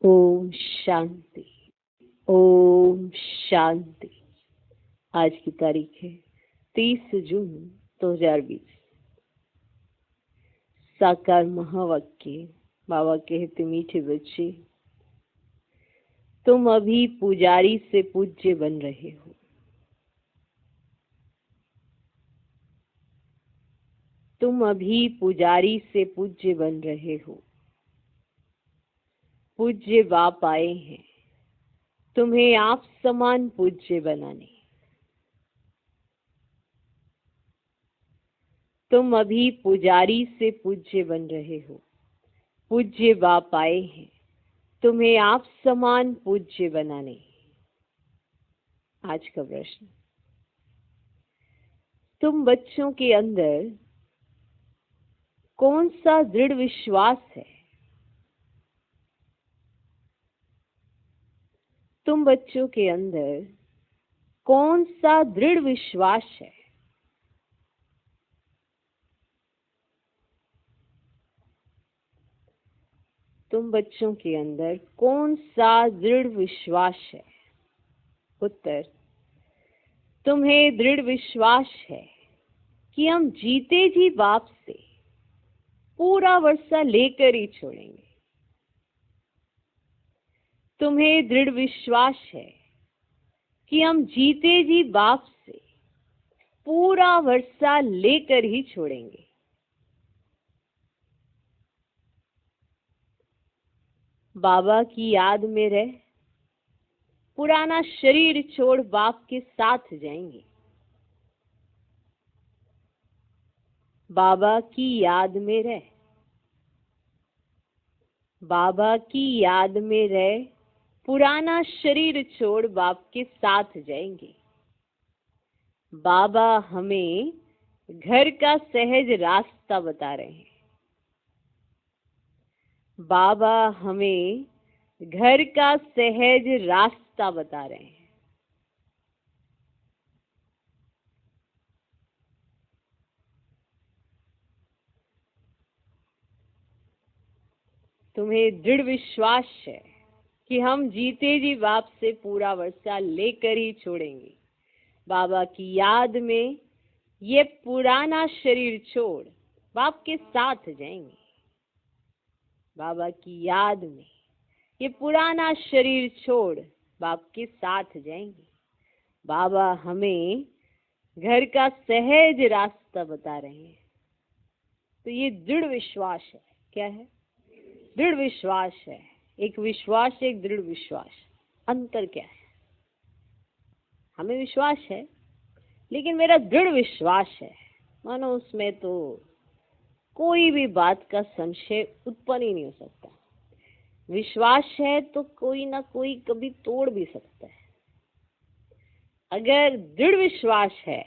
ओम शांति। ओम शांति। आज की तारीख है 30 जून 2020। साकार महावाक्य। बाबा कहते, मीठे बच्चे, तुम अभी पुजारी से पूज्य बन रहे हो। तुम अभी पुजारी से पूज्य बन रहे हो। पूज्य बाप आए हैं तुम्हें आप समान पूज्य बनाने। तुम अभी पुजारी से पूज्य बन रहे हो। पूज्य बाप आए हैं तुम्हें आप समान पूज्य बनाने। आज का प्रश्न, तुम बच्चों के अंदर कौन सा दृढ़ विश्वास है? तुम बच्चों के अंदर कौन सा दृढ़ विश्वास है? तुम बच्चों के अंदर कौन सा दृढ़ विश्वास है? उत्तर, तुम्हें दृढ़ विश्वास है कि हम जीते जी बाप से पूरा वर्षा लेकर ही छोड़ेंगे। तुम्हें दृढ़ विश्वास है कि हम जीते जी बाप से पूरा वर्षा लेकर ही छोड़ेंगे। बाबा की याद में रह पुराना शरीर छोड़ बाप के साथ जाएंगे। बाबा की याद में रह, बाबा की याद में रह पुराना शरीर छोड़ बाप के साथ जाएंगे। बाबा हमें घर का सहज रास्ता बता रहे हैं। बाबा हमें घर का सहज रास्ता बता रहे हैं। तुम्हें दृढ़ विश्वास है कि हम जीते जी बाप से पूरा वर्षा लेकर ही छोड़ेंगे। बाबा की याद में ये पुराना शरीर छोड़ बाप के साथ जाएंगे। बाबा की याद में ये पुराना शरीर छोड़ बाप के साथ जाएंगे। बाबा हमें घर का सहज रास्ता बता रहे हैं। तो ये दृढ़ विश्वास है। क्या है? दृढ़ विश्वास है। एक विश्वास, एक दृढ़ विश्वास, अंतर क्या है? हमें विश्वास है, लेकिन मेरा दृढ़ विश्वास है, मानो उसमें तो कोई भी बात का संशय उत्पन्न ही नहीं हो सकता। विश्वास है तो कोई ना कोई कभी तोड़ भी सकता है। अगर दृढ़ विश्वास है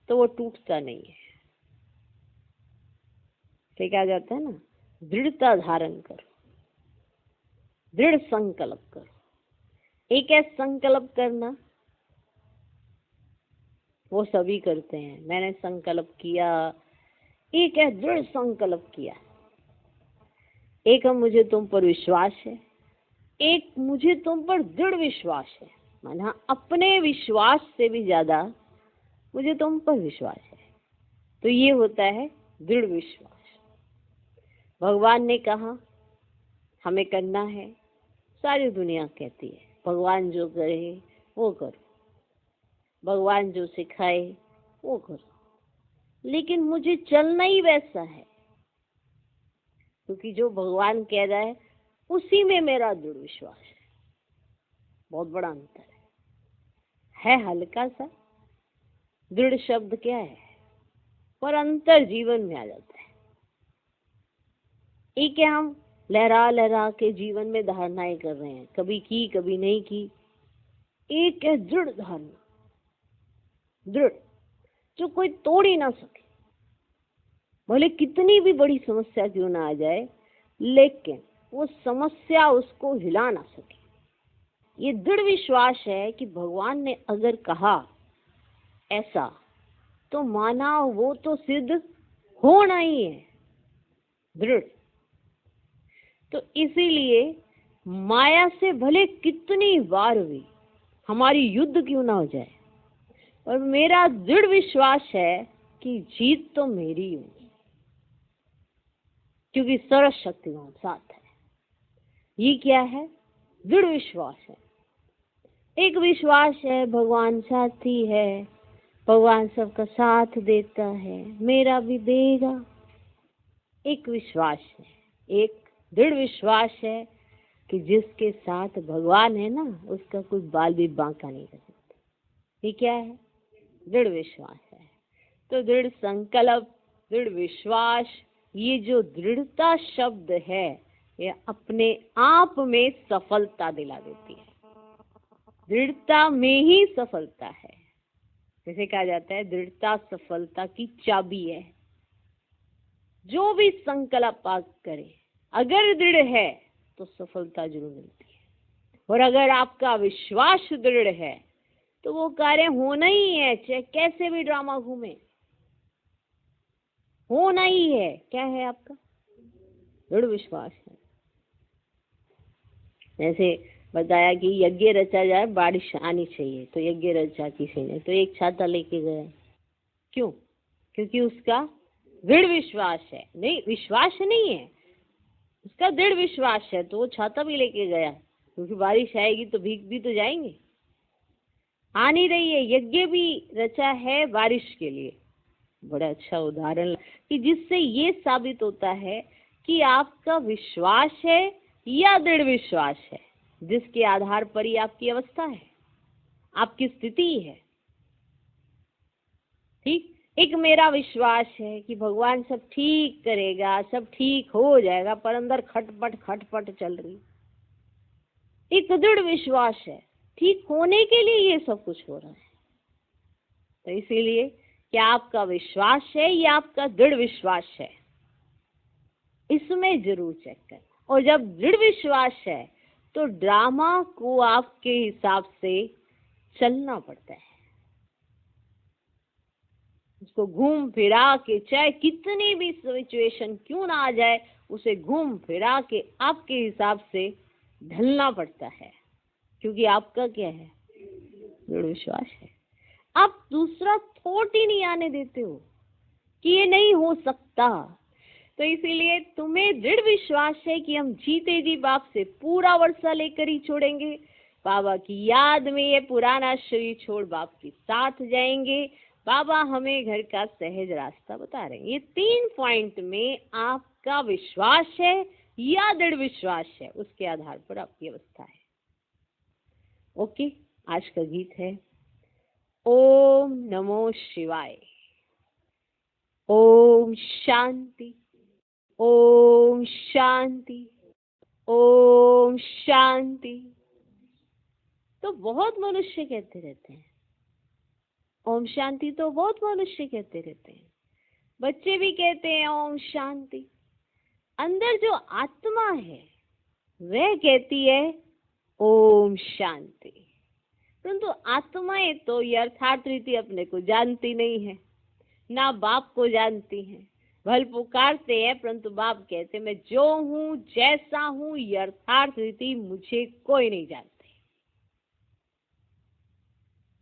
तो वो टूटता नहीं है। तो क्या जाता है ना, दृढ़ता धारण करो, दृढ़ संकल्प करो। एक है संकल्प करना, वो सभी करते हैं, मैंने संकल्प किया। एक है दृढ़ संकल्प किया। एक है मुझे तुम पर विश्वास है, एक मुझे तुम पर दृढ़ विश्वास है। माना अपने विश्वास से भी ज्यादा मुझे तुम पर विश्वास है। तो ये होता है दृढ़ विश्वास। भगवान ने कहा हमें करना है, सारी दुनिया कहती है भगवान जो करे वो करो, भगवान जो सिखाए वो करो, लेकिन मुझे चलना ही वैसा है, क्योंकि जो भगवान कह रहा है उसी में मेरा दृढ़ विश्वास है। बहुत बड़ा अंतर है हल्का सा। दृढ़ शब्द क्या है, पर अंतर जीवन में आ जाता है। एक है हम लहरा लहरा के जीवन में धारणाएं कर रहे हैं, कभी की कभी नहीं की। एक है दृढ़ धारणा, दृढ़, जो कोई तोड़ ही ना सके। भले कितनी भी बड़ी समस्या क्यों ना आ जाए, लेकिन वो समस्या उसको हिला ना सके। ये दृढ़ विश्वास है कि भगवान ने अगर कहा ऐसा तो माना वो तो सिद्ध होना ही है। दृढ़। तो इसीलिए माया से भले कितनी बार भी हमारी युद्ध क्यों ना हो जाए, और मेरा दृढ़ विश्वास है कि जीत तो मेरी होगी, क्योंकि सर्वशक्तिमान साथ है। ये क्या है? दृढ़ विश्वास है। एक विश्वास है भगवान साथी है, भगवान सबका साथ देता है, मेरा भी देगा। एक विश्वास है, एक दृढ़ विश्वास है कि जिसके साथ भगवान है ना, उसका कोई बाल भी बांका नहीं कर सकता। ये क्या है? दृढ़ विश्वास है। तो दृढ़ संकल्प, दृढ़ विश्वास, ये जो दृढ़ता शब्द है, ये अपने आप में सफलता दिला देती है। दृढ़ता में ही सफलता है। जैसे कहा जाता है दृढ़ता सफलता की चाबी है। जो भी संकल्प आप करें, अगर दृढ़ है तो सफलता जरूर मिलती है। और अगर आपका विश्वास दृढ़ है तो वो कार्य होना ही है, चाहे कैसे भी ड्रामा घूमे, होना ही है। क्या है आपका? दृढ़ विश्वास है। जैसे बताया कि यज्ञ रचा जाए, बारिश आनी चाहिए, तो यज्ञ रचा किसी ने, तो एक छाता लेके गया। क्यों? क्योंकि उसका दृढ़ विश्वास है। नहीं, विश्वास नहीं है, उसका दृढ़ विश्वास है, तो वो छाता भी लेके गया, क्योंकि बारिश आएगी तो भीग भी तो जाएंगे। आ नहीं रही है, यज्ञ भी रचा है बारिश के लिए। बड़ा अच्छा उदाहरण कि जिससे ये साबित होता है कि आपका विश्वास है या दृढ़ विश्वास है, जिसके आधार पर ही आपकी अवस्था है, आपकी स्थिति है। ठीक, एक मेरा विश्वास है कि भगवान सब ठीक करेगा, सब ठीक हो जाएगा, पर अंदर खटपट खटपट चल रही। एक दृढ़ विश्वास है, ठीक होने के लिए ये सब कुछ हो रहा है। तो इसीलिए क्या आपका विश्वास है या आपका दृढ़ विश्वास है, इसमें जरूर चेक करना। और जब दृढ़ विश्वास है तो ड्रामा को आपके हिसाब से चलना पड़ता है। उसको घूम फिरा के, चाहे कितनी भी सिचुएशन क्यों ना आ जाए, उसे घूम फिरा के आपके हिसाब से ढलना पड़ता है, क्योंकि आपका क्या है? दृढ़ विश्वास है। आप दूसरा थॉट ही नहीं आने देते हो कि ये नहीं हो सकता। तो इसीलिए तुम्हें दृढ़ विश्वास है कि हम जीते जी बाप से पूरा वर्षा लेकर ही छोड़ेंगे। बाबा की याद में ये पुराना शरीर छोड़ बाप के साथ जाएंगे। बाबा हमें घर का सहज रास्ता बता रहे हैं। ये 3 पॉइंट में आपका विश्वास है या दृढ़ विश्वास है, उसके आधार पर आपकी अवस्था है। ओके, आज का गीत है ओम नमो शिवाय। ओम शांति, ओम शांति, ओम शांति। तो बहुत मनुष्य कहते रहते हैं ओम शांति, तो बहुत मनुष्य कहते रहते हैं, बच्चे भी कहते हैं ओम शांति। अंदर जो आत्मा है वह कहती है ओम शांति, परंतु आत्माएं तो यथार्थ रीति अपने को जानती नहीं है, ना बाप को जानती हैं। भल पुकारते हैं, परंतु बाप कहते मैं जो हूँ जैसा हूँ यथार्थ रीति मुझे कोई नहीं जानते।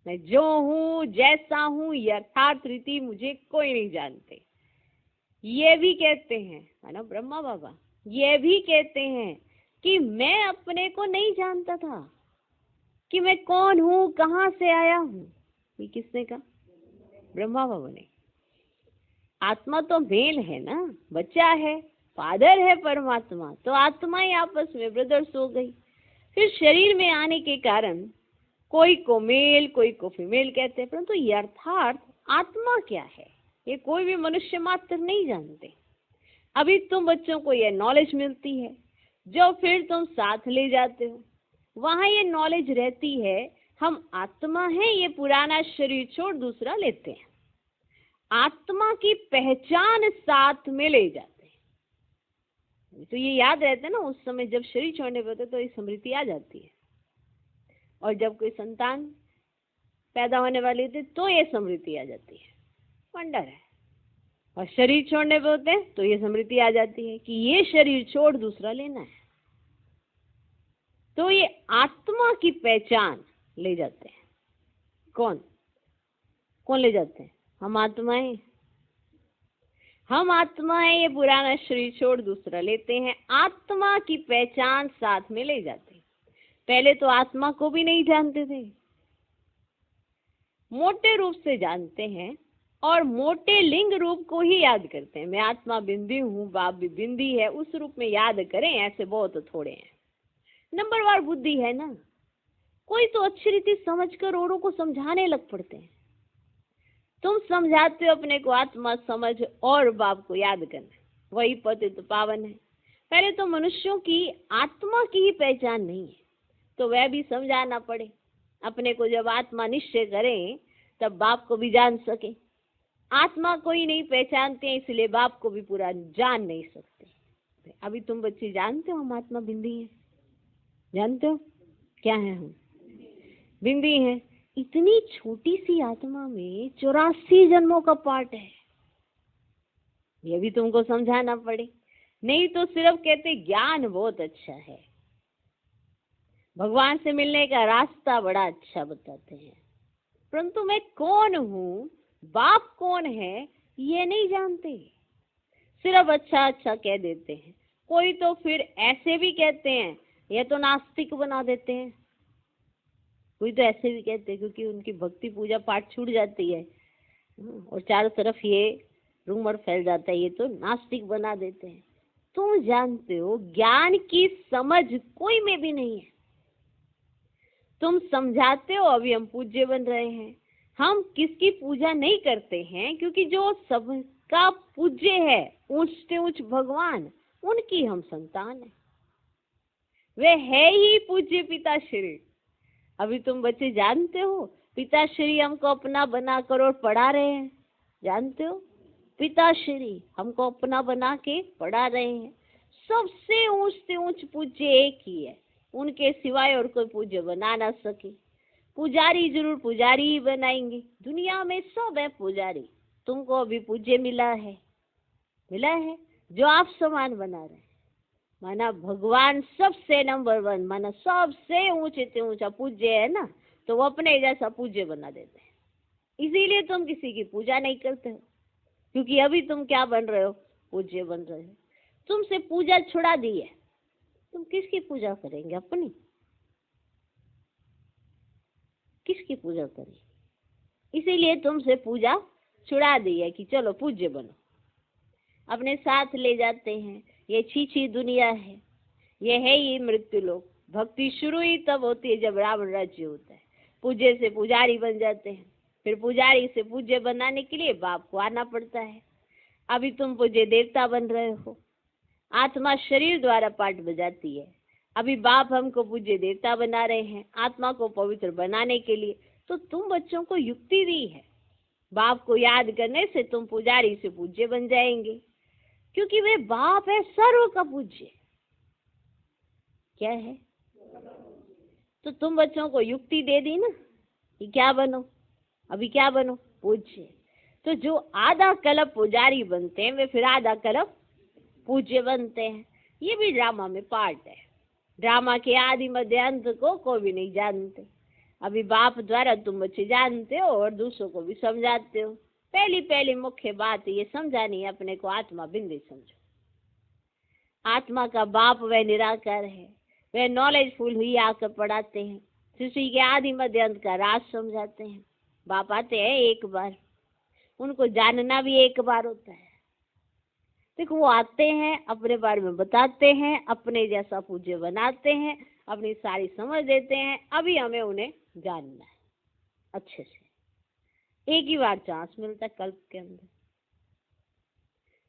मैं जो हूँ जैसा हूँ यथार्थ रीति मुझे कोई नहीं जानते। ये भी कहते हैं, है ना ब्रह्मा बाबा, ये भी कहते हैं कि मैं अपने को नहीं जानता था कि मैं कौन हूँ, कहाँ से आया हूँ। ये किसने कहा? ब्रह्मा बाबा ने। आत्मा तो मेल है ना, बच्चा है, फादर है परमात्मा, तो आत्मा ही आपस में ब्रदर्स हो गई। फिर शरीर में आने के कारण कोई को मेल कोई को फीमेल कहते हैं, परंतु यथार्थ आत्मा क्या है ये कोई भी मनुष्य मात्र नहीं जानते। अभी तुम बच्चों को यह नॉलेज मिलती है, जो फिर तुम साथ ले जाते हो, वहां ये नॉलेज रहती है हम आत्मा हैं, ये पुराना शरीर छोड़ दूसरा लेते हैं। आत्मा की पहचान साथ में ले जाते हैं। तो ये याद रहता है ना, उस समय जब शरीर छोड़ने पर होते तो ये स्मृति आ जाती है, और जब कोई संतान पैदा होने वाली होती तो ये स्मृति आ जाती है। वंडर है। और शरीर छोड़ने पे होते हैं तो ये स्मृति आ जाती है कि ये शरीर छोड़ दूसरा लेना है। तो ये आत्मा की पहचान ले जाते हैं। कौन कौन ले जाते हैं? हम आत्माएं। हम आत्माएं ये पुराना शरीर छोड़ दूसरा लेते हैं, आत्मा की पहचान साथ में ले जाते हैं। पहले तो आत्मा को भी नहीं जानते थे, मोटे रूप से जानते हैं और मोटे लिंग रूप को ही याद करते हैं। मैं आत्मा बिंदी हूँ, बाप भी बिंदी है, उस रूप में याद करें, ऐसे बहुत थोड़े हैं। नंबरवार बुद्धि है ना, कोई तो अच्छी रीति समझकर औरों को समझाने लग पड़ते हैं। तुम समझाते हो अपने को आत्मा समझ और बाप को याद करना, वही पतित पावन है। पहले तो मनुष्यों की आत्मा की ही पहचान नहीं है, तो वह भी समझाना पड़े। अपने को जब आत्मा निश्चय करें तब बाप को भी जान सके। आत्मा को ही नहीं पहचानते हैं, इसलिए बाप को भी पूरा जान नहीं सकते। अभी तुम बच्चे जानते हो हम आत्मा बिंदी है? जानते हो क्या है? हम बिंदी हैं। इतनी छोटी सी आत्मा में 84 जन्मों का पार्ट है, ये भी तुमको समझाना पड़े। नहीं तो सिर्फ कहते ज्ञान बहुत अच्छा है, भगवान से मिलने का रास्ता बड़ा अच्छा बताते हैं, परंतु मैं कौन हूँ, बाप कौन है, ये नहीं जानते। सिर्फ अच्छा अच्छा कह देते हैं। कोई तो फिर ऐसे भी कहते हैं, ये तो नास्तिक बना देते हैं। कोई तो ऐसे भी कहते हैं, क्योंकि उनकी भक्ति पूजा पाठ छूट जाती है और चारों तरफ ये रूमर फैल जाता है, ये तो नास्तिक बना देते हैं। तुम जानते हो ज्ञान की समझ कोई में भी नहीं है। तुम समझाते हो, अभी हम पूज्य बन रहे हैं। हम किसकी पूजा नहीं करते हैं, क्योंकि जो सबका पूज्य है, ऊंच से ऊंच भगवान, उनकी हम संतान है। वे है ही पूज्य पिताश्री। अभी तुम बच्चे जानते हो पिताश्री हमको अपना बना कर और पढ़ा रहे हैं। जानते हो पिताश्री हमको अपना बना के पढ़ा रहे हैं। सबसे ऊंच से ऊंच पूज्य एक ही है, उनके सिवाय और कोई पूज्य बना ना सके। पुजारी जरूर पुजारी ही बनाएंगे, दुनिया में सब है पुजारी। तुमको अभी पूज्य मिला है जो आप समान बना रहे हैं। माना भगवान सबसे नंबर 1, माना सबसे ऊंचे से ऊंचा पूज्य है ना, तो वो अपने जैसा पूज्य बना देते हैं। इसीलिए तुम किसी की पूजा नहीं करते हो, क्योंकि अभी तुम क्या बन रहे हो? पूज्य बन रहे हो। तुमसे पूजा छुड़ा दी है, तुम किसकी पूजा करेंगे? अपनी किसकी पूजा करें? इसीलिए तुमसे पूजा छुड़ा दी है कि चलो पूज्य बनो। अपने साथ ले जाते हैं। ये छीछी दुनिया है, ये है ही मृत्यु लोक। भक्ति शुरू ही तब होती है जब रावण राज्य होता है। पूज्य से पुजारी बन जाते हैं, फिर पुजारी से पूज्य बनाने के लिए बाप को आना पड़ता है। अभी तुम पूज्य देवता बन रहे हो, आत्मा शरीर द्वारा पाठ बजाती है। अभी बाप हमको पूज्य देवता बना रहे हैं आत्मा को पवित्र बनाने के लिए। तो तुम बच्चों को युक्ति दी है, बाप को याद करने से तुम पुजारी से पूज्य बन जाएंगे, क्योंकि वे बाप है सर्व का पूज्य। क्या है? तो तुम बच्चों को युक्ति दे दी ना कि क्या बनो, अभी क्या बनो? पूज्य। तो जो आधा कल्प पुजारी बनते हैं वे फिर आधा कल्प पूज्य बनते हैं। ये भी ड्रामा में पार्ट है। ड्रामा के आदि मध्य अंत को कोई भी नहीं जानते। अभी बाप द्वारा तुम बच्चे जानते हो और दूसरों को भी समझाते हो। पहली मुख्य बात ये समझानी है अपने को, आत्मा बिंदी समझो। आत्मा का बाप वह निराकार है, वह नॉलेजफुल हुई आकर पढ़ाते हैं, सृष्टि के आदि मध्य अंत का राज समझाते हैं। बाप आते हैं एक बार, उनको जानना भी एक बार होता है। देखो वो आते हैं, अपने बारे में बताते हैं, अपने जैसा पूज्य बनाते हैं, अपनी सारी समझ देते हैं। अभी हमें उन्हें जानना है अच्छे से। एक ही बार चांस मिलता है कल्प के अंदर।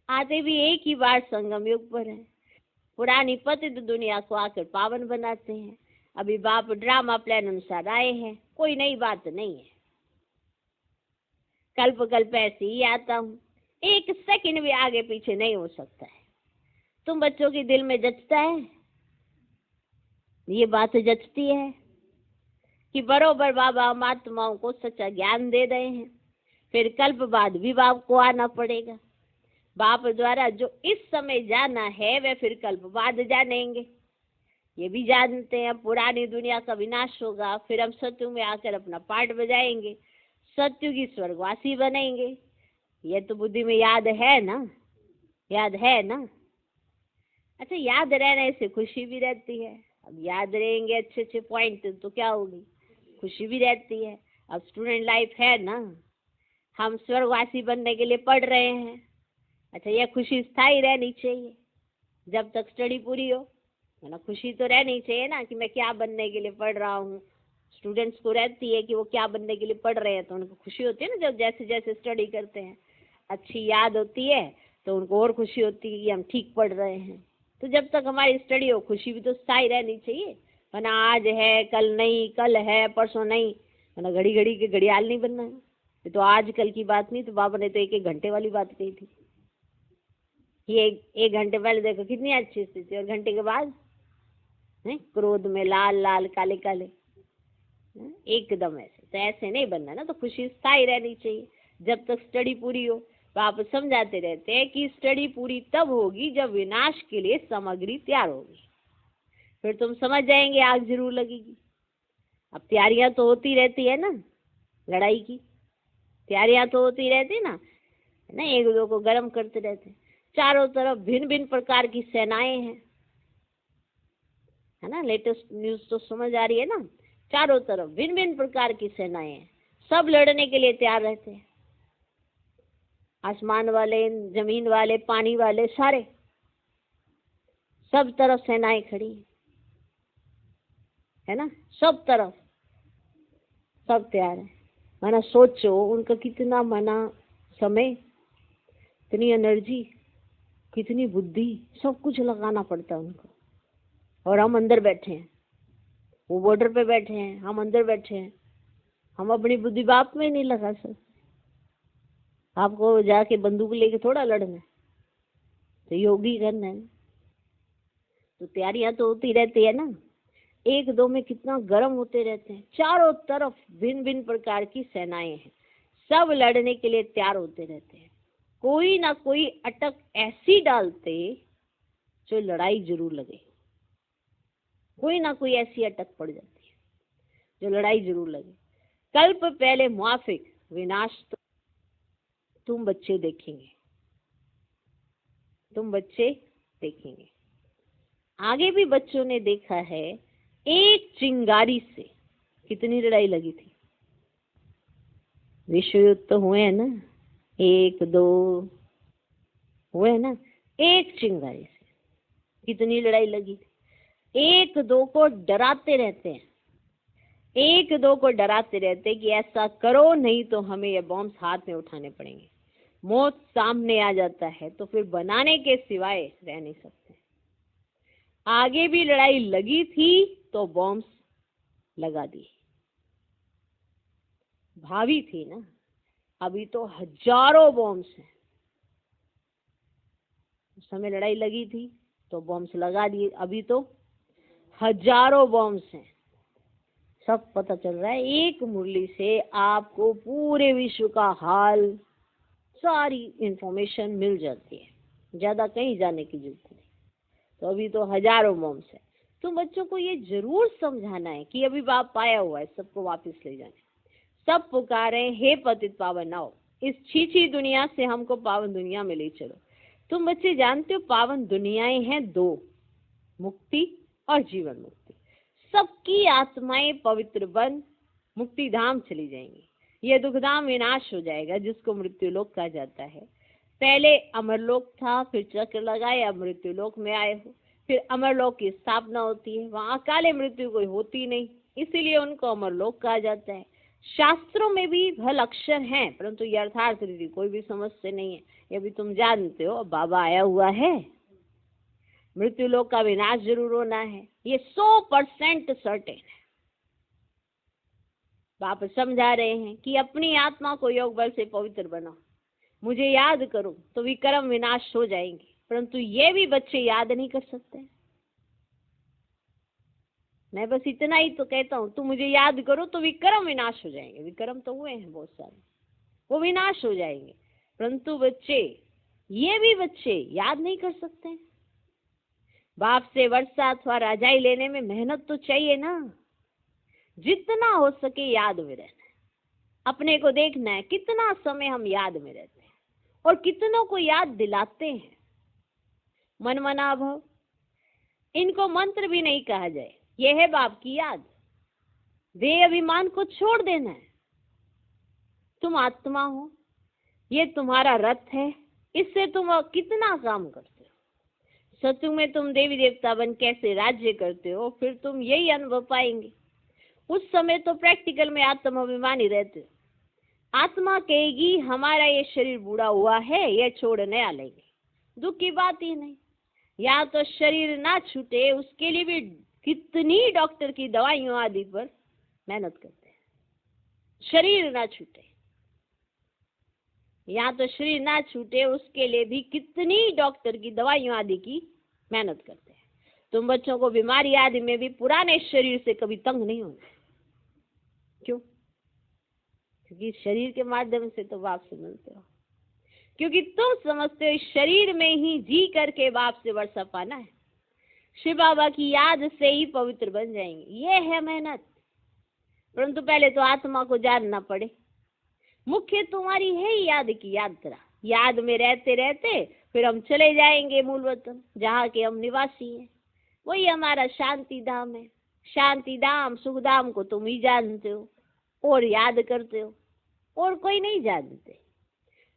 आते भी एक ही बार संगम युग पर है। पुरानी पतित दुनिया को आकर पावन बनाते हैं। अभी बाप ड्रामा प्लान अनुसार आए हैं, कोई नई बात नहीं है। कल्प कल्प ऐसे ही आता हूँ, एक सेकंड भी आगे पीछे नहीं हो सकता है। तुम बच्चों के दिल में जचता है, ये बात जचती है कि बरोबर बाबा हम आत्माओं को सच्चा ज्ञान दे रहे हैं। फिर कल्प बाद भी बाप को आना पड़ेगा। बाप द्वारा जो इस समय जाना है वह फिर कल्प बाद जानेंगे। ये भी जानते हैं पुरानी दुनिया का विनाश होगा, फिर हम सत्युग में आकर अपना पार्ट बजाएंगे, सत्युगी स्वर्गवासी बनेंगे। ये तो बुद्धि में याद है ना, याद है ना। अच्छा, याद रहने से खुशी भी रहती है। अब याद रहेंगे अच्छे अच्छे पॉइंट तो क्या होगी, खुशी भी रहती है। अब स्टूडेंट लाइफ है ना, हम स्वर्गवासी बनने के लिए पढ़ रहे हैं। अच्छा, यह खुशी स्थायी रहनी चाहिए जब तक स्टडी पूरी हो, है ना। खुशी तो रहनी चाहिए ना कि मैं क्या बनने के लिए पढ़ रहा हूँ। स्टूडेंट्स को रहती है कि वो क्या बनने के लिए पढ़ रहे हैं, तो उनको खुशी होती है ना जब जैसे जैसे स्टडी करते हैं, अच्छी याद होती है तो उनको और खुशी होती है कि हम ठीक पढ़ रहे हैं। तो जब तक हमारी स्टडी हो, खुशी भी तो स्थायी रहनी चाहिए, वरना आज है कल नहीं, कल है परसों नहीं, वरना घड़ी घड़ी के घड़ियाल नहीं बनना है। ये तो आज कल की बात नहीं, तो बाबा ने तो एक एक घंटे वाली बात कही थी। ये एक घंटे पहले देखो कितनी अच्छी स्थिति, और घंटे के बाद है क्रोध में लाल लाल काले काले, एकदम ऐसे। तो ऐसे नहीं बनना ना, तो खुशी स्थायी रहनी चाहिए जब तक स्टडी पूरी हो। तो आप समझाते रहते हैं कि स्टडी पूरी तब होगी जब विनाश के लिए सामग्री तैयार होगी, फिर तुम समझ जाएंगे आग जरूर लगेगी। अब तैयारियां तो होती रहती है ना, लड़ाई की तैयारियां तो होती रहती ना, है ना। एक दो को गर्म करते रहते हैं। चारों तरफ भिन्न भिन्न प्रकार की सेनाएं हैं, है ना। लेटेस्ट न्यूज तो समझ आ रही है ना, चारों तरफ भिन्न भिन्न प्रकार की सेनाएं हैं, सब लड़ने के लिए तैयार रहते हैं। आसमान वाले, जमीन वाले, पानी वाले, सारे सब तरफ सेनाएं खड़ी है ना, सब तरफ सब तैयार है। माना सोचो उनका कितना माना समय, इतनी एनर्जी, कितनी बुद्धि, सब कुछ लगाना पड़ता है उनको। और हम अंदर बैठे हैं, वो बॉर्डर पे बैठे हैं, हम अंदर बैठे हैं। हम अपनी बुद्धि बाप में नहीं लगा सकते। आपको जाके बंदूक लेके थोड़ा लड़ना है, तो योगी करना है। तो तैयारियां तो होती रहती है ना, एक दो में कितना गर्म होते रहते हैं। चारों तरफ भिन्न भिन्न प्रकार की सेनाएं हैं, सब लड़ने के लिए तैयार होते रहते हैं। कोई ना कोई अटक ऐसी डालते जो लड़ाई जरूर लगे, कोई ना कोई ऐसी अटक पड़ जाती है जो लड़ाई जरूर लगे। कल्प पहले मुआफिक विनाश तो तुम बच्चे देखेंगे, तुम बच्चे देखेंगे। आगे भी बच्चों ने देखा है, एक चिंगारी से कितनी लड़ाई लगी थी। विश्व युद्ध तो हुए हैं ना, एक दो हुए हैं ना, एक चिंगारी से कितनी लड़ाई लगी थी। एक दो को डराते रहते हैं, एक दो को डराते रहते हैं कि ऐसा करो नहीं तो हमें ये बॉम्ब हाथ में उठाने पड़ेंगे। मौत सामने आ जाता है तो फिर बनाने के सिवाय रह नहीं सकते। आगे भी लड़ाई लगी थी तो बॉम्ब्स लगा दी, भावी थी ना। अभी तो हजारों बॉम्ब्स हैं, उस समय लड़ाई लगी थी तो बॉम्ब्स लगा दिए, अभी तो हजारों बॉम्ब्स हैं। सब पता चल रहा है, एक मुरली से आपको पूरे विश्व का हाल, सारी इंफॉर्मेशन मिल जाती है, ज्यादा कहीं जाने की जरूरत नहीं। तो अभी तो हजारों बॉम्ब्स है। तो बच्चों को ये जरूर समझाना है कि अभी बाप पाया हुआ है, सबको वापस ले जाने। सब पुकारे हे पतित पावन आओ, इस छीछी दुनिया से हमको पावन दुनिया में ले चलो। तुम बच्चे जानते हो पावन दुनियाएं हैं दो, मुक्ति और जीवन मुक्ति। सबकी आत्माएं पवित्र बन मुक्ति धाम चली जाएंगी। ये दुखधाम विनाश हो जाएगा जिसको मृत्यु लोक कहा जाता है। पहले अमरलोक था, फिर चक्र लगाए अब मृत्यु लोक में आए हो। फिर अमरलोक की स्थापना होती है, वहां अकाले मृत्यु कोई होती नहीं, इसीलिए उनको अमरलोक कहा जाता है। शास्त्रों में भी भल अक्षर हैं, परंतु यथार्थ रीति कोई भी समझ से नहीं है। ये भी तुम जानते हो, बाबा आया हुआ है, मृत्यु लोक का विनाश जरूर होना है, ये 100% सर्टेन है। बाप समझा रहे हैं कि अपनी आत्मा को योग बल से पवित्र बनाओ, मुझे याद करो तो विक्रम विनाश हो जाएंगे। परंतु ये भी बच्चे याद नहीं कर सकते। मैं बस इतना ही तो कहता हूँ, तुम मुझे याद करो तो विक्रम विनाश हो जाएंगे। विक्रम तो हुए हैं बहुत सारे, वो विनाश हो जाएंगे। परंतु बच्चे, ये भी बच्चे याद नहीं कर सकते। बाप से वर्षा अथवा राजाई लेने में मेहनत तो चाहिए ना। जितना हो सके याद में रहना है, अपने को देखना है कितना समय हम याद में रहते हैं और कितनों को याद दिलाते हैं। मन मना भव, इनको मंत्र भी नहीं कहा जाए, यह है बाप की याद। देह अभिमान को छोड़ देना है। तुम आत्मा हो, ये तुम्हारा रथ है, इससे तुम कितना काम करते हो। सत्युग में तुम देवी देवता बन कैसे राज्य करते हो, फिर तुम यही अनुभव पाएंगे। उस समय तो प्रैक्टिकल में आत्म अभिमानी रहते हो। आत्मा कहेगी हमारा ये शरीर बूढ़ा हुआ है, ये छोड़ नया लेंगे, दुख की बात ही नहीं। या तो शरीर ना छूटे, उसके लिए भी कितनी डॉक्टर की दवाइयों आदि पर मेहनत करते हैं, शरीर ना छूटे। या तो शरीर ना छूटे, उसके लिए भी कितनी डॉक्टर की दवाइयों आदि की मेहनत करते हैं। तुम बच्चों को बीमारी आदि में भी पुराने शरीर से कभी तंग नहीं होना। क्यों? क्योंकि शरीर के माध्यम से तो बाप से मिलते हो, क्योंकि तुम समझते हो इस शरीर में ही जी करके बाप से वर्षा पाना है। शिव बाबा की याद से ही पवित्र बन जाएंगे, ये है मेहनत। परंतु पहले तो आत्मा को जानना पड़े। मुख्य तुम्हारी है याद की यात्रा। याद में रहते रहते फिर हम चले जाएंगे मूल वतन, जहाँ के हम निवासी हैं। वही हमारा शांति धाम है। शांति धाम सुख धाम को तुम ही जानते हो और याद करते हो, और कोई नहीं जानते।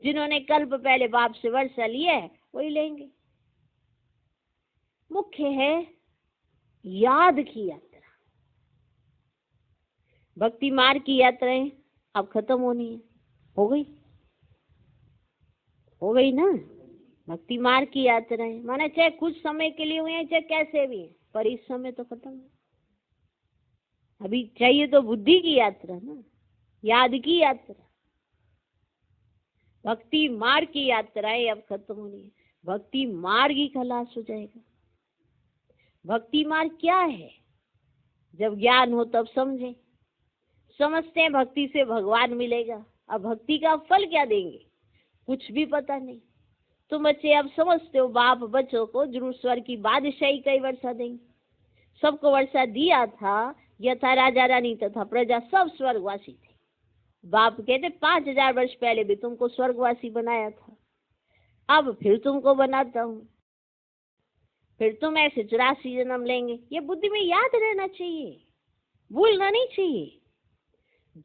जिन्होंने कल्प पहले बाप से वर्षा लिया है वही लेंगे। मुख्य है याद की यात्रा। भक्ति मार्ग की यात्राएं अब खत्म होनी है। हो गई ना। भक्ति मार्ग की यात्राएं माने चाहे कुछ समय के लिए हुए हैं, चाहे कैसे भी है, पर इस समय तो खत्म है। अभी चाहिए तो बुद्धि की यात्रा ना, याद की यात्रा। भक्ति मार्ग की यात्राएं अब खत्म होनी है। भक्ति मार्ग ही खलास हो जाएगा। भक्ति मार्ग क्या है? जब ज्ञान हो तब समझे। समझते हैं भक्ति से भगवान मिलेगा। अब भक्ति का फल क्या देंगे, कुछ भी पता नहीं। तुम बच्चे अब समझते हो बाप बच्चों को जरूर स्वर्ग की बादशाही कई वर्षा देंगे। सबको वर्षा दिया था, यथा राजा रानी तथा प्रजा सब स्वर्गवासी थे। बाप कहते 5000 वर्ष पहले भी तुमको स्वर्गवासी बनाया था, अब फिर तुमको बनाता हूँ। फिर तुम ऐसे 84 जन्म लेंगे। ये बुद्धि में याद रहना चाहिए, भूलना नहीं चाहिए।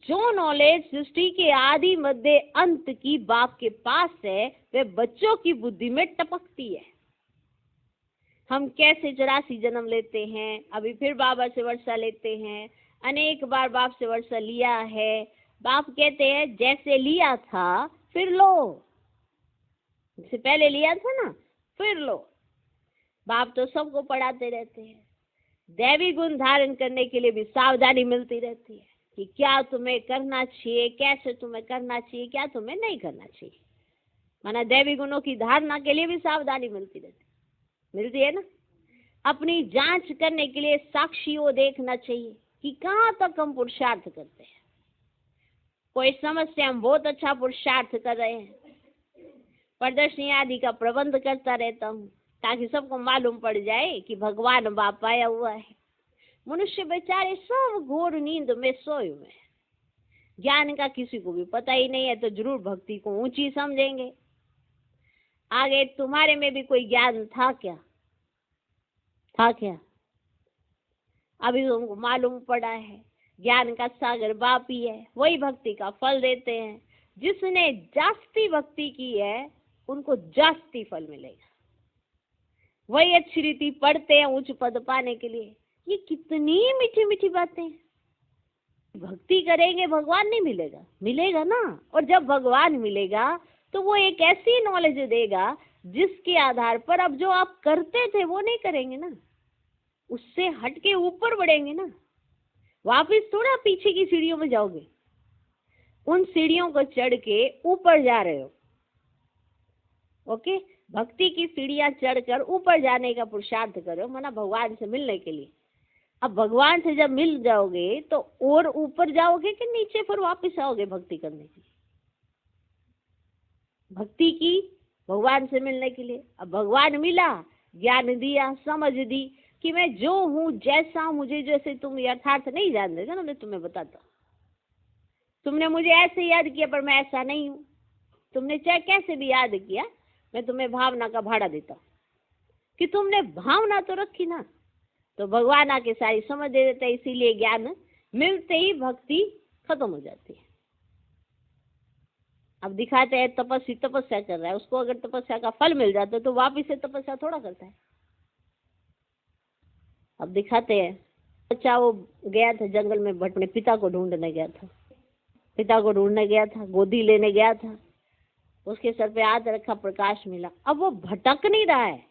जो नॉलेज सृष्टि के आदि मध्य अंत की बाप के पास है, वे बच्चों की बुद्धि में टपकती है। हम कैसे 84 जन्म लेते हैं, अभी फिर बाबा से वर्षा लेते हैं। अनेक बार बाप से वर्षा लिया है। बाप कहते हैं जैसे लिया था फिर लो, जैसे पहले लिया था ना फिर लो। बाप तो सबको पढ़ाते रहते हैं। दैवी गुण धारण करने के लिए भी सावधानी मिलती रहती है कि क्या तुम्हें करना चाहिए, कैसे तुम्हें करना चाहिए, क्या तुम्हें नहीं करना चाहिए। माना दैवी गुणों की धारणा के लिए भी सावधानी मिलती है ना। अपनी जांच करने के लिए साक्षियों देखना चाहिए कि कहाँ तक हम पुरुषार्थ करते हैं। कोई समझते हम बहुत अच्छा पुरुषार्थ कर रहे हैं, प्रदर्शनी आदि का प्रबंध करता रहता हूँ ताकि सबको मालूम पड़ जाए कि भगवान बाप आया हुआ है। मनुष्य बेचारे सब घोर नींद में सोए हुए हैं, ज्ञान का किसी को भी पता ही नहीं है, तो जरूर भक्ति को ऊंची समझेंगे। आगे तुम्हारे में भी कोई ज्ञान था क्या? अभी तुमको मालूम पड़ा है ज्ञान का सागर बाप ही है, वही भक्ति का फल देते हैं। जिसने जास्ती भक्ति की है उनको जास्ती फल मिलेगा। वही अच्छी रीति पढ़ते हैं उच्च पद पाने के लिए। ये कितनी मीठी मीठी बातें। भक्ति करेंगे भगवान नहीं मिलेगा? मिलेगा ना। और जब भगवान मिलेगा तो वो एक ऐसी नॉलेज देगा जिसके आधार पर अब जो आप करते थे वो नहीं करेंगे ना, उससे हटके ऊपर बढ़ेंगे ना। वापिस थोड़ा पीछे की सीढ़ियों में जाओगे, उन सीढ़ियों को चढ़ के ऊपर जा रहे हो। ओके, भक्ति की सीढ़ियां चढ़कर ऊपर जाने का पुरुषार्थ करो, माना भगवान से मिलने के लिए। अब भगवान से जब मिल जाओगे तो और ऊपर जाओगे कि नीचे फिर वापस आओगे भक्ति करने के लिए? भक्ति की भगवान से मिलने के लिए। अब भगवान मिला ज्ञान दिया, समझ दी कि मैं जो हूँ, जैसा मुझे, जैसे तुम यथार्थ नहीं जान देगा ना, मैं तुम्हें बताता हूँ। तुमने मुझे ऐसे याद किया पर मैं ऐसा नहीं हूँ। तुमने चाहे कैसे भी याद किया, मैं तुम्हें भावना का भाड़ा देता हूँ कि तुमने भावना तो रखी ना, तो भगवान आके सारी समझ दे देते हैं। इसीलिए ज्ञान मिलते ही भक्ति खत्म हो जाती है। अब दिखाते हैं तपस्वी तपस्या कर रहा है, उसको अगर तपस्या का फल मिल जाता है तो वापिस से तपस्या थोड़ा करता है। अब दिखाते हैं बच्चा वो गया था जंगल में, अपने पिता को ढूंढने गया था। पिता को ढूंढने गया था, गोदी लेने गया था, उसके सर पे हाथ रखा, प्रकाश मिला। अब वो भटक नहीं रहा है।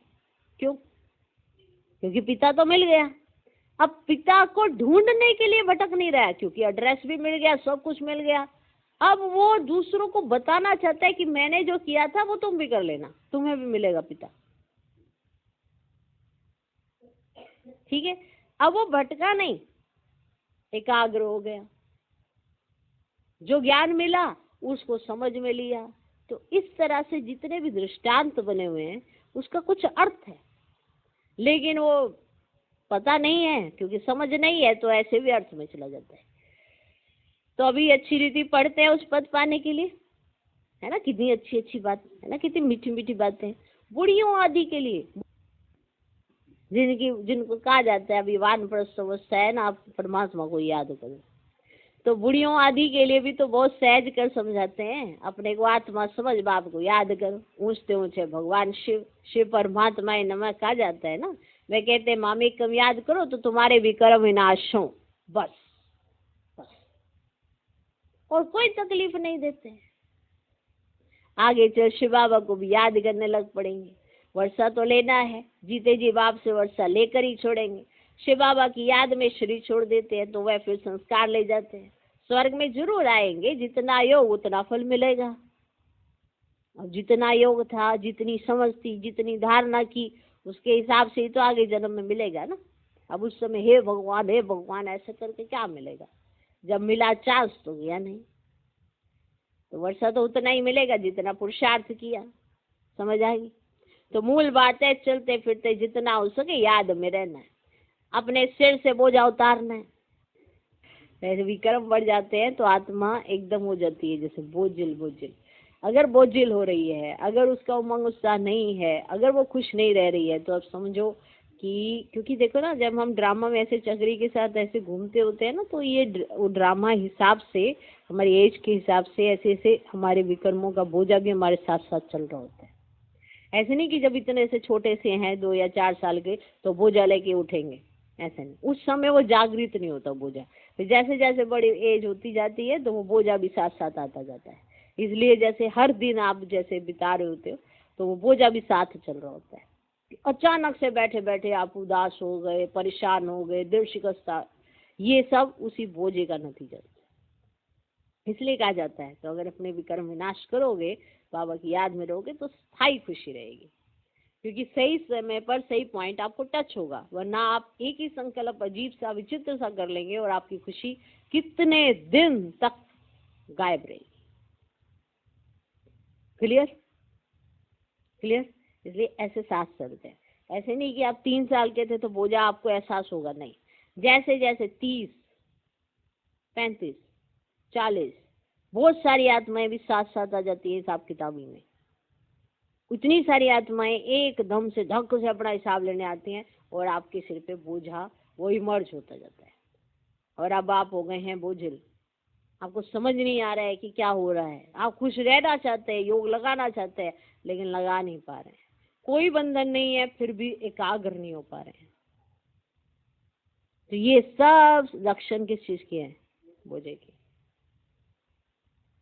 क्यों? क्योंकि पिता तो मिल गया। अब पिता को ढूंढने के लिए भटक नहीं रहा है, क्योंकि एड्रेस भी मिल गया, सब कुछ मिल गया। अब वो दूसरों को बताना चाहता है कि मैंने जो किया था वो तुम भी कर लेना, तुम्हें भी मिलेगा पिता। ठीक है, अब वो भटका नहीं, एकाग्र हो गया। जो ज्ञान मिला उसको समझ में लिया। तो इस तरह से जितने भी दृष्टांत बने हुए हैं उसका कुछ अर्थ है, लेकिन वो पता नहीं है, क्योंकि समझ नहीं है, तो ऐसे भी अर्थ में चला जाता है। तो अभी अच्छी रीति पढ़ते हैं उस पद पाने के लिए, है ना। कितनी अच्छी अच्छी बात है ना, कितनी मीठी मीठी बातें बुढ़ियों आदि के लिए, जिनको कहा जाता है अभी वानप्रस्थ अवस्था है ना, आप परमात्मा को याद करो। तो बुढ़ियों आदि के लिए भी तो बहुत सहज कर समझाते हैं। अपने को आत्मा समझ, बाप को याद करो। ऊंचते ऊंचे भगवान शिव, शिव परमात्मा नमः कहा जाता है ना। वे कहते हैं मामी कम याद करो तो तुम्हारे भी कर्म विनाश हो, बस बस, और कोई तकलीफ नहीं देते। आगे चल शिव बाबा को भी याद करने लग पड़ेंगे। वर्षा तो लेना है, जीते जी बाप से वर्षा लेकर ही छोड़ेंगे। शिव बाबा की याद में शरीर छोड़ देते हैं तो वह फिर संस्कार ले जाते हैं। स्वर्ग में जरूर आएंगे, जितना योग उतना फल मिलेगा। अब जितना योग था, जितनी समझ थी, जितनी धारणा की, उसके हिसाब से ही तो आगे जन्म में मिलेगा ना। अब उस समय हे भगवान ऐसा करके क्या मिलेगा? जब मिला चांस तो गया नहीं। तो वर्षा तो उतना ही मिलेगा जितना पुरुषार्थ किया। समझ आएगी? तो मूल बात है, चलते फिरते जितना हो सके याद में रहना है, अपने सिर से बोझा उतारना है। ऐसे विक्रम बढ़ जाते हैं तो आत्मा एकदम हो जाती है जैसे बोझिल बोझिल। अगर बोझिल हो रही है, अगर उसका उमंग उत्साह नहीं है, अगर वो खुश नहीं रह रही है, तो अब समझो कि, क्योंकि देखो ना, जब हम ड्रामा में ऐसे चक्री के साथ ऐसे घूमते होते हैं ना, तो ये वो ड्रामा हिसाब से, हमारी एज के हिसाब से ऐसे ऐसे हमारे विक्रमों का बोझा भी हमारे साथ साथ चल रहा होता है। ऐसे नहीं कि जब इतने से छोटे से हैं 2 या 4 साल के तो बोझा लेके उठेंगे, ऐसा नहीं। उस समय वो जागृत नहीं होता बोझा। फिर जैसे जैसे बड़ी एज होती जाती है तो वो बोझा भी साथ साथ आता जाता है। इसलिए जैसे हर दिन आप जैसे बिता रहे होते हो तो वो बोझा भी साथ चल रहा होता है। अचानक से बैठे बैठे आप उदास हो गए, परेशान हो गए, दिल शिकस्ता, ये सब उसी बोझे का नतीजा है। इसलिए कहा जाता है तो अगर अपने विकर्म विनाश करोगे, बाबा की याद में रहोगे, तो स्थायी खुशी रहेगी। क्योंकि सही समय पर सही पॉइंट आपको टच होगा, वरना आप एक ही संकल्प अजीब सा विचित्र सा कर लेंगे और आपकी खुशी कितने दिन तक गायब रहेगी। क्लियर? क्लियर? इसलिए ऐसे साथ चलते हैं। ऐसे नहीं कि आप 3 साल के थे तो बोझा आपको एहसास होगा, नहीं। जैसे जैसे 30, 35, 40 बहुत सारी आत्माएं भी साथ साथ आ जाती है हिसाब किताबी में। इतनी सारी आत्माएं एकदम से धक से अपना हिसाब लेने आती हैं और आपके सिर पे बोझा वो इमर्ज होता जाता है। और अब आप हो गए हैं बोझिल, आपको समझ नहीं आ रहा है कि क्या हो रहा है। आप खुश रहना चाहते हैं, योग लगाना चाहते हैं, लेकिन लगा नहीं पा रहे हैं। कोई बंधन नहीं है, फिर भी एकाग्र नहीं हो पा रहे हैं। तो ये सब लक्षण किस चीज के हैं? बोझे के।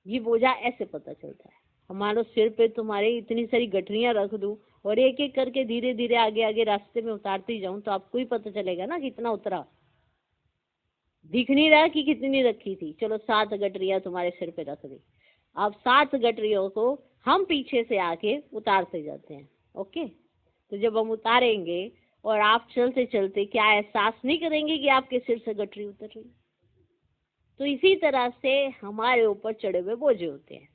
ये बोझा ऐसे पता चलता है। हमारे सिर पे तुम्हारे इतनी सारी गठरियां रख दूं और एक एक करके धीरे धीरे आगे आगे रास्ते में उतारती जाऊं तो आपको ही पता चलेगा ना कितना उतरा। दिख नहीं रहा कि कितनी रखी थी। चलो 7 गठरियां तुम्हारे सिर पे रख दी, अब 7 गठरियों को हम पीछे से आके उतारते जाते हैं। ओके, तो जब हम उतारेंगे और आप चलते चलते क्या एहसास नहीं करेंगे कि आपके सिर से गठरी उतर रही? तो इसी तरह से हमारे ऊपर चढ़े हुए बोझे होते हैं।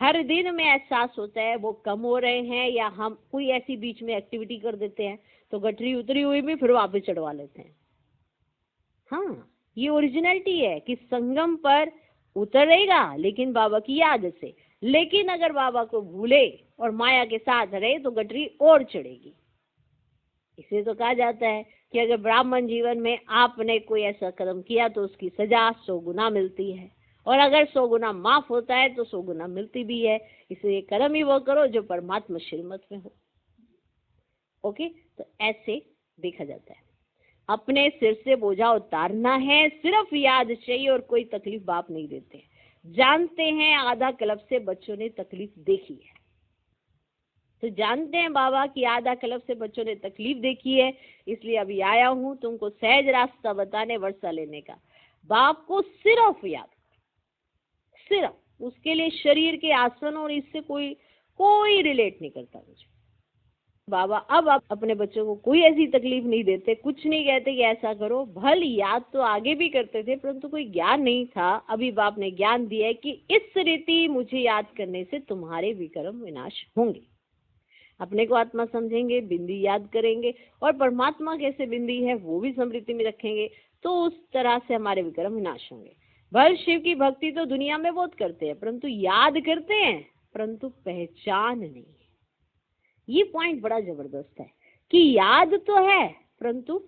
हर दिन में एहसास होता है वो कम हो रहे हैं, या हम कोई ऐसी बीच में एक्टिविटी कर देते हैं तो गठरी उतरी हुई भी फिर वापस चढ़वा लेते हैं। हाँ, ये ओरिजिनलिटी है कि संगम पर उतरेगा लेकिन बाबा की याद से, लेकिन अगर बाबा को भूले और माया के साथ रहे तो गठरी और चढ़ेगी। इसे तो कहा जाता है कि अगर ब्राह्मण जीवन में आपने कोई ऐसा कर्म किया तो उसकी सजा 100 गुना मिलती है, और अगर 100 गुना माफ होता है तो 100 गुना मिलती भी है। इसलिए कर्म ही वो करो जो परमात्मा श्रीमत में हो। ओके, तो ऐसे देखा जाता है। अपने सिर से बोझा उतारना है, सिर्फ याद चाहिए और कोई तकलीफ बाप नहीं देते। जानते हैं आधा क्लब से बच्चों ने तकलीफ देखी है, तो जानते हैं बाबा कि आधा क्लब से बच्चों ने तकलीफ देखी है, इसलिए अभी आया हूं तुमको सहज रास्ता बताने, वर्षा लेने का। बाप को सिर्फ याद, सिर्फ उसके लिए शरीर के आसन और इससे कोई रिलेट नहीं करता मुझे। बाबा अब आप अपने बच्चों को कोई ऐसी तकलीफ नहीं देते, कुछ नहीं कहते कि ऐसा करो। भल याद तो आगे भी करते थे परंतु कोई ज्ञान नहीं था। अभी बाप ने ज्ञान दिया है कि इस रीति मुझे याद करने से तुम्हारे विकर्म विनाश होंगे। अपने को आत्मा समझेंगे, बिंदी याद करेंगे, और परमात्मा कैसे बिंदी है वो भी स्मृति में रखेंगे, तो उस तरह से हमारे विकर्म विनाश होंगे। भल शिव की भक्ति तो दुनिया में बहुत करते हैं परंतु याद करते हैं परंतु पहचान नहीं है। ये पॉइंट बड़ा जबरदस्त है कि याद तो है परंतु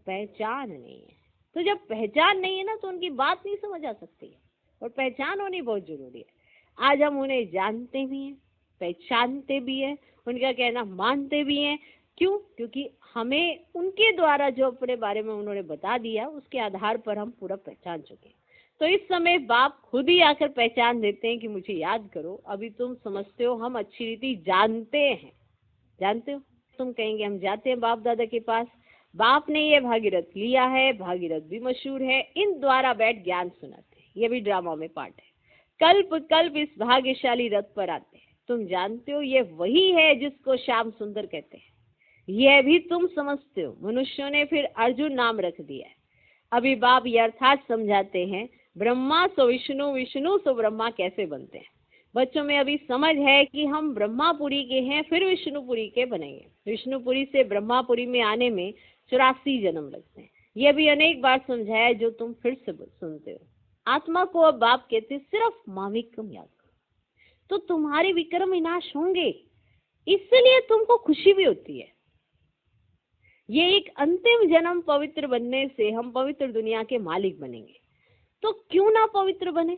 पहचान नहीं है। तो जब पहचान नहीं है ना तो उनकी बात नहीं समझ आ सकती है, और पहचान होनी बहुत जरूरी है। आज हम उन्हें जानते भी हैं, पहचानते भी हैं, उनका कहना मानते भी हैं। क्यों? क्योंकि हमें उनके द्वारा जो अपने बारे में उन्होंने बता दिया उसके आधार पर हम पूरा पहचान चुके हैं। तो इस समय बाप खुद ही आकर पहचान देते हैं कि मुझे याद करो। अभी तुम समझते हो हम अच्छी रीति जानते हैं, जानते हो। तुम कहेंगे हम जाते हैं बाप दादा के पास, बाप ने ये भागीरथ लिया है, भागीरथ भी मशहूर है, इन द्वारा बैठ ज्ञान सुनाते हैं। ये भी ड्रामा में पार्ट है। कल्प कल्प इस भाग्यशाली रथ पर आते हैं। तुम जानते हो ये वही है जिसको श्याम सुंदर कहते हैं। यह भी तुम समझते हो। मनुष्यों ने फिर अर्जुन नाम रख दिया है। अभी बाप ये अर्थात समझाते हैं, ब्रह्मा सो विष्णु, विष्णु सो ब्रह्मा कैसे बनते हैं। बच्चों में अभी समझ है कि हम ब्रह्मापुरी के हैं, फिर विष्णुपुरी के बनेंगे। विष्णुपुरी से ब्रह्मापुरी में आने में 84 जन्म लगते हैं। यह भी अनेक बार समझाया जो तुम फिर से सुनते हो। आत्मा को अब बाप कहते सिर्फ मामिकम याद करो तो तुम्हारे विक्रम विनाश होंगे। इसलिए तुमको खुशी भी होती है। ये एक अंतिम जन्म पवित्र बनने से हम पवित्र दुनिया के मालिक बनेंगे। तो क्यों ना पवित्र बने।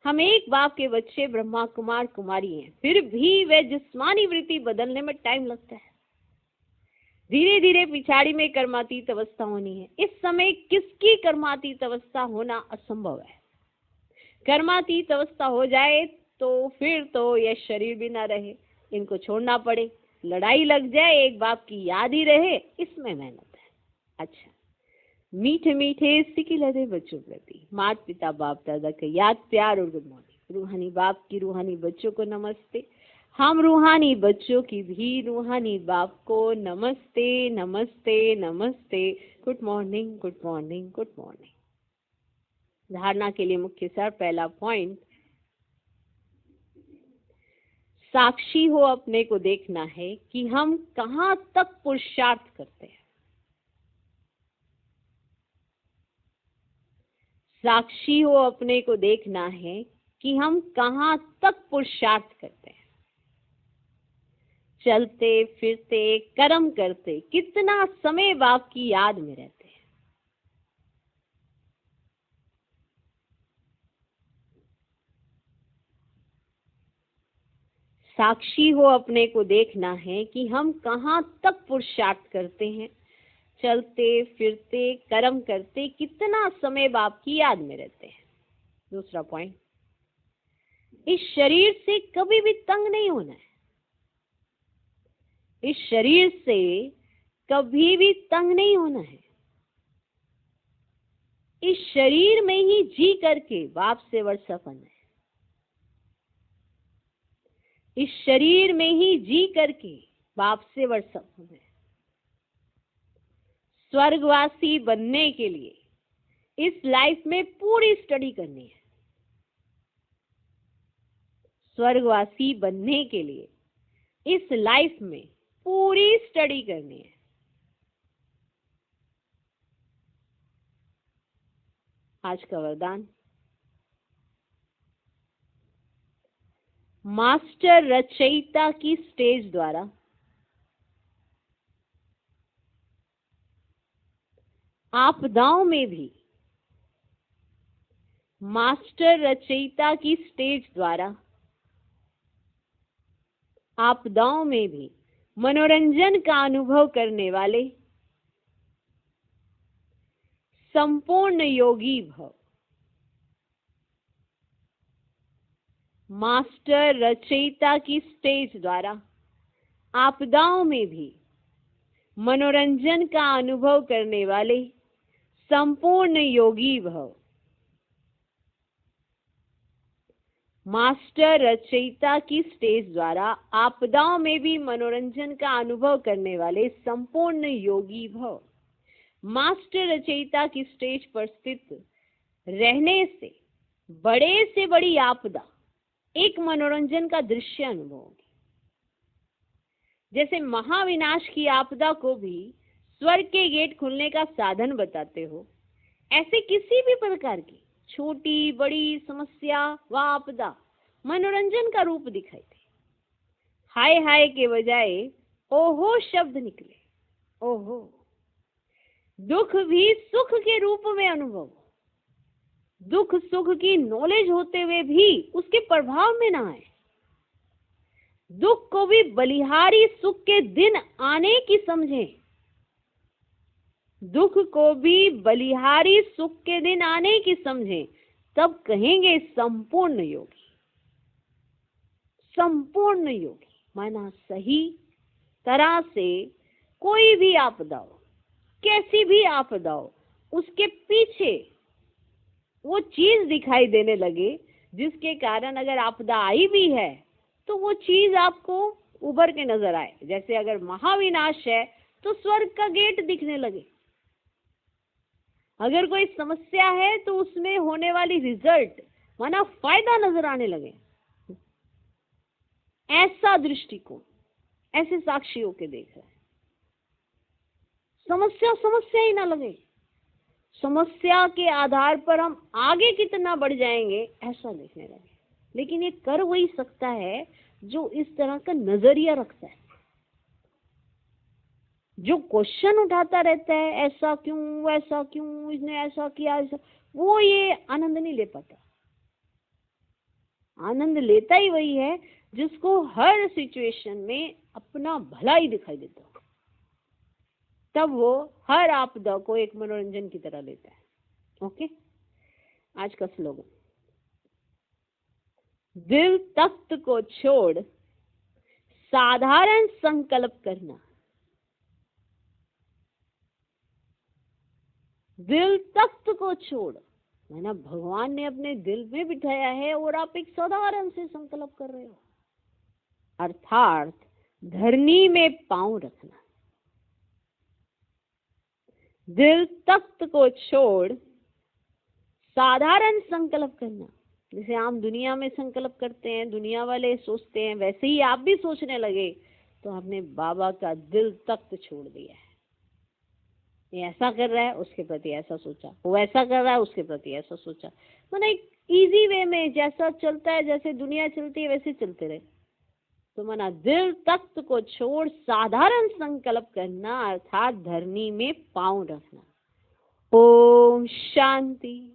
हम एक बाप के बच्चे ब्रह्मा कुमार कुमारी हैं, फिर भी वे जिस्मानी वृत्ति बदलने में टाइम लगता है। धीरे धीरे पिछाड़ी में कर्मातीत अवस्था होनी है। इस समय किसकी कर्मातीत अवस्था होना असंभव है। कर्मातीत अवस्था हो जाए तो फिर तो यह शरीर भी ना रहे, इनको छोड़ना पड़े, लड़ाई लग जाए, एक बाप की याद ही रहे, इसमें मेहनत है। अच्छा, मीठे मीठे सिकी लदे बच्चों प्रति माता पिता बाप दादा का याद प्यार और गुड मॉर्निंग। रूहानी बाप की रूहानी बच्चों को नमस्ते। हम रूहानी बच्चों की भी रूहानी बाप को नमस्ते नमस्ते नमस्ते। Good morning good morning good morning. धारणा के लिए मुख्य सार, पहला पॉइंट, साक्षी हो अपने को देखना है कि हम कहां तक पुरुषार्थ करते हैं। साक्षी हो अपने को देखना है कि हम कहां तक पुरुषार्थ करते हैं। चलते फिरते कर्म करते कितना समय बाप की याद में रहते हैं। साक्षी हो अपने को देखना है कि हम कहां तक पुरुषार्थ करते हैं। चलते फिरते कर्म करते कितना समय बाप की याद में रहते हैं। दूसरा पॉइंट, इस शरीर से कभी भी तंग नहीं होना है। इस शरीर से कभी भी तंग नहीं होना है। इस शरीर में ही जी करके बाप से वर्षा पाना है। इस शरीर में ही जी करके बाप से वर्षा पाना है। स्वर्गवासी बनने के लिए इस लाइफ में पूरी स्टडी करनी है। स्वर्गवासी बनने के लिए इस लाइफ में पूरी स्टडी करनी है। आज का वरदान, मास्टर रचयिता की स्टेज द्वारा आपदाओं में भी, मास्टर रचयिता की स्टेज द्वारा आपदाओं में भी मनोरंजन का अनुभव करने वाले संपूर्ण योगी भव। मास्टर रचयिता की स्टेज द्वारा आपदाओं में भी मनोरंजन का अनुभव करने वाले संपूर्ण योगी भव। मास्टर रचयिता की स्टेज द्वारा आपदाओं में भी मनोरंजन का अनुभव करने वाले संपूर्ण योगी भव। मास्टर रचयिता की स्टेज पर स्थित रहने से बड़े से बड़ी आपदा एक मनोरंजन का दृश्य अनुभव होगी। जैसे महाविनाश की आपदा को भी स्वर्ग के गेट खुलने का साधन बताते हो, ऐसे किसी भी प्रकार की छोटी बड़ी समस्या व आपदा मनोरंजन का रूप दिखाई दे। हाय हाय के बजाय ओहो शब्द निकले। ओहो, दुख भी सुख के रूप में अनुभव हो। दुख सुख की नॉलेज होते हुए भी उसके प्रभाव में ना आए। दुख को भी बलिहारी सुख के दिन आने की समझें। दुख को भी बलिहारी सुख के दिन आने की समझें, तब कहेंगे संपूर्ण योगी। संपूर्ण योगी माना सही तरह से कोई भी आपदा हो, कैसी भी आपदा हो, उसके पीछे वो चीज दिखाई देने लगे जिसके कारण अगर आपदा आई भी है तो वो चीज आपको उभर के नजर आए। जैसे अगर महाविनाश है तो स्वर्ग का गेट दिखने लगे। अगर कोई समस्या है तो उसमें होने वाली रिजल्ट माना फायदा नजर आने लगे। ऐसा दृष्टिकोण, ऐसे साक्षियों के देख रहे हैं। समस्या समस्या ही ना लगे। समस्या के आधार पर हम आगे कितना बढ़ जाएंगे ऐसा देखने लगे। लेकिन ये कर वही सकता है जो इस तरह का नजरिया रखता है, जो क्वेश्चन उठाता रहता है, ऐसा क्यों, वैसा क्यों, इसने ऐसा किया, ऐसा। वो ये आनंद नहीं ले पाता। आनंद लेता ही वही है जिसको हर सिचुएशन में अपना भला ही दिखाई देता है। तब वो हर आपदा को एक मनोरंजन की तरह लेता है। ओके, आज का स्लोगन, दिल तख्त को छोड़ साधारण संकल्प करना। दिल तख्त को छोड़ माना भगवान ने अपने दिल में बिठाया है और आप एक साधारण से संकल्प कर रहे हो, अर्थात धरनी में पांव रखना। दिल तख्त को छोड़ साधारण संकल्प करना। जैसे आम दुनिया में संकल्प करते हैं, दुनिया वाले सोचते हैं, वैसे ही आप भी सोचने लगे तो आपने बाबा का दिल तख्त छोड़ दिया है। ये ऐसा कर रहा है उसके प्रति ऐसा सोचा, वो ऐसा कर रहा है उसके प्रति ऐसा सोचा। मतलब एक इजी वे में जैसा चलता है, जैसे दुनिया चलती है वैसे चलते रहे। तो माना दिल तख्त को छोड़ साधारण संकल्प करना, अर्थात धरनी में पांव रखना। ओम शांति।